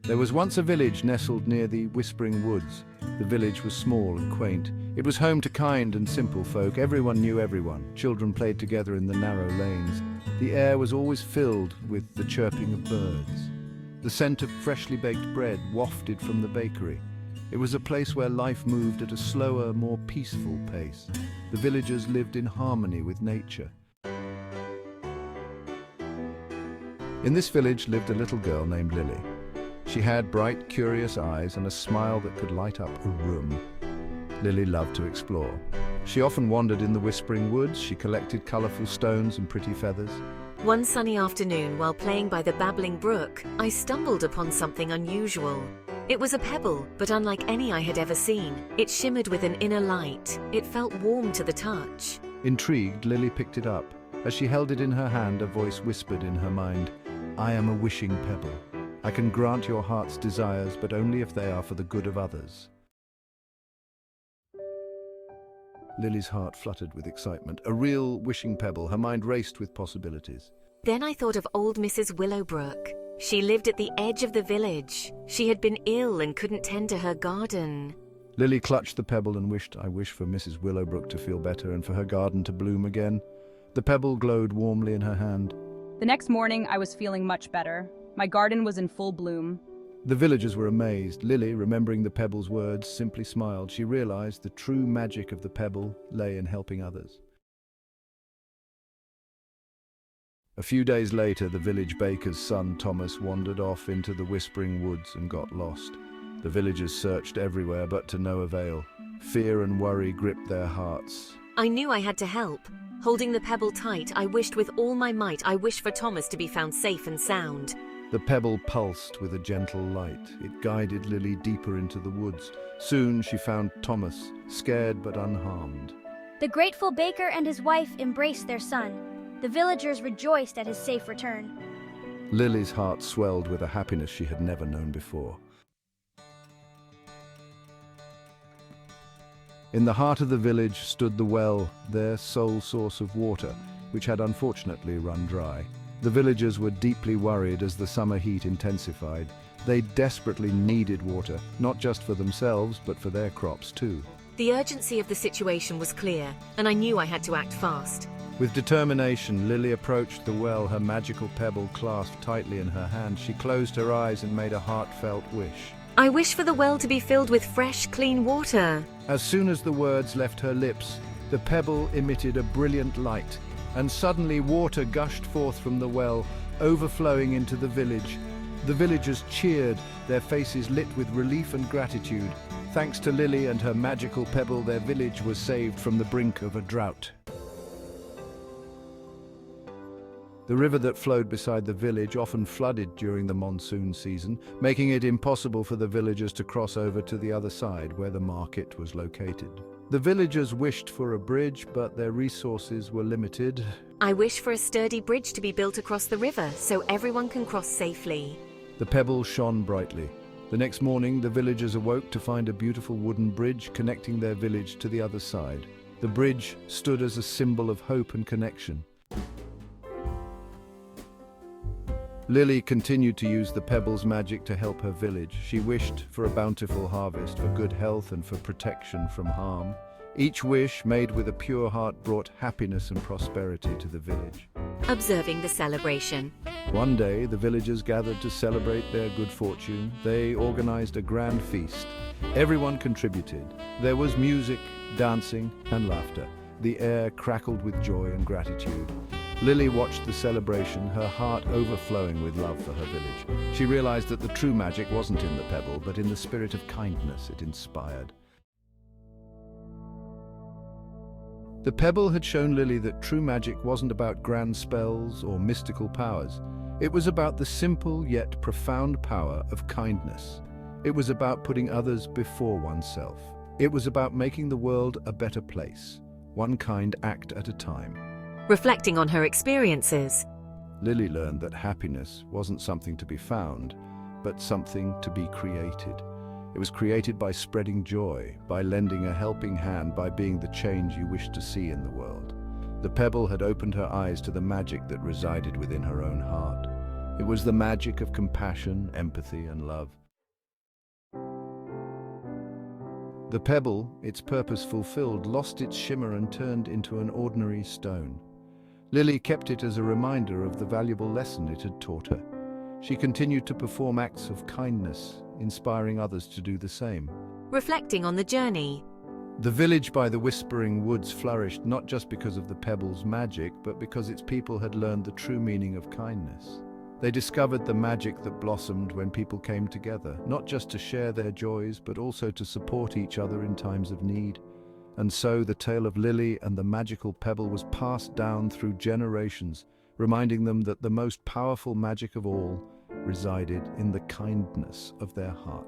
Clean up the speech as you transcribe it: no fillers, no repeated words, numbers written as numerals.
There was once a village nestled near the Whispering Woods. The village was small and quaint. It was home to kind and simple folk. Everyone knew everyone. Children played together in the narrow lanes. The air was always filled with the chirping of birds. The scent of freshly baked bread wafted from the bakery. It was a place where life moved at a slower, more peaceful pace. The villagers lived in harmony with nature. In this village lived a little girl named Lily. She had bright, curious eyes and a smile that could light up a room. Lily loved to explore. She often wandered in the Whispering Woods. She collected colorful stones and pretty feathers. One sunny afternoon, while playing by the babbling brook, I stumbled upon something unusual. It was a pebble, but unlike any I had ever seen. It shimmered with an inner light. It felt warm to the touch. Intrigued, Lily picked it up. As she held it in her hand, a voice whispered in her mind, "I am a wishing pebble. I can grant your heart's desires, but only if they are for the good of others." Lily's heart fluttered with excitement. A real wishing pebble. Her mind raced with possibilities. Then I thought of old Mrs. Willowbrook. She lived at the edge of the village. She had been ill and couldn't tend to her garden. Lily clutched the pebble and wished, "I wish for Mrs. Willowbrook to feel better and for her garden to bloom again." The pebble glowed warmly in her hand. The next morning, I was feeling much better. My garden was in full bloom. The villagers were amazed. Lily, remembering the pebble's words, simply smiled. She realized the true magic of the pebble lay in helping others. A few days later, the village baker's son, Thomas, wandered off into the Whispering Woods and got lost. The villagers searched everywhere, but to no avail. Fear and worry gripped their hearts. I knew I had to help. Holding the pebble tight, I wished with all my might. I wished for Thomas to be found safe and sound. The pebble pulsed with a gentle light. It guided Lily deeper into the woods. Soon she found Thomas, scared but unharmed. The grateful baker and his wife embraced their son. The villagers rejoiced at his safe return. Lily's heart swelled with a happiness she had never known before. In the heart of the village stood the well, their sole source of water, which had unfortunately run dry. The villagers were deeply worried as the summer heat intensified. They desperately needed water, not just for themselves, but for their crops too. The urgency of the situation was clear, and I knew I had to act fast. With determination, Lily approached the well, her magical pebble clasped tightly in her hand. She closed her eyes and made a heartfelt wish. I wish for the well to be filled with fresh, clean water. As soon as the words left her lips, the pebble emitted a brilliant light, and suddenly water gushed forth from the well, overflowing into the village. The villagers cheered, their faces lit with relief and gratitude. Thanks to Lily and her magical pebble, their village was saved from the brink of a drought. The river that flowed beside the village often flooded during the monsoon season, making it impossible for the villagers to cross over to the other side where the market was located. The villagers wished for a bridge, but their resources were limited. I wish for a sturdy bridge to be built across the river so everyone can cross safely. The pebble shone brightly. The next morning, the villagers awoke to find a beautiful wooden bridge connecting their village to the other side. The bridge stood as a symbol of hope and connection. Lily continued to use the pebble's magic to help her village. She wished for a bountiful harvest, for good health and for protection from harm. Each wish, made with a pure heart, brought happiness and prosperity to the village. Observing the celebration. One day, the villagers gathered to celebrate their good fortune. They organized a grand feast. Everyone contributed. There was music, dancing, and laughter. The air crackled with joy and gratitude. Lily watched the celebration, her heart overflowing with love for her village. She realized that the true magic wasn't in the pebble, but in the spirit of kindness it inspired. The pebble had shown Lily that true magic wasn't about grand spells or mystical powers. It was about the simple yet profound power of kindness. It was about putting others before oneself. It was about making the world a better place, one kind act at a time. Reflecting on her experiences, Lily learned that happiness wasn't something to be found, but something to be created. It was created by spreading joy, by lending a helping hand, by being the change you wish to see in the world. The pebble had opened her eyes to the magic that resided within her own heart. It was the magic of compassion, empathy, and love. The pebble, its purpose fulfilled, lost its shimmer and turned into an ordinary stone. Lily kept it as a reminder of the valuable lesson it had taught her. She continued to perform acts of kindness, inspiring others to do the same. Reflecting on the journey. The village by the Whispering Woods flourished not just because of the pebble's magic, but because its people had learned the true meaning of kindness. They discovered the magic that blossomed when people came together, not just to share their joys, but also to support each other in times of need. And so the tale of Lily and the magical pebble was passed down through generations, reminding them that the most powerful magic of all resided in the kindness of their hearts.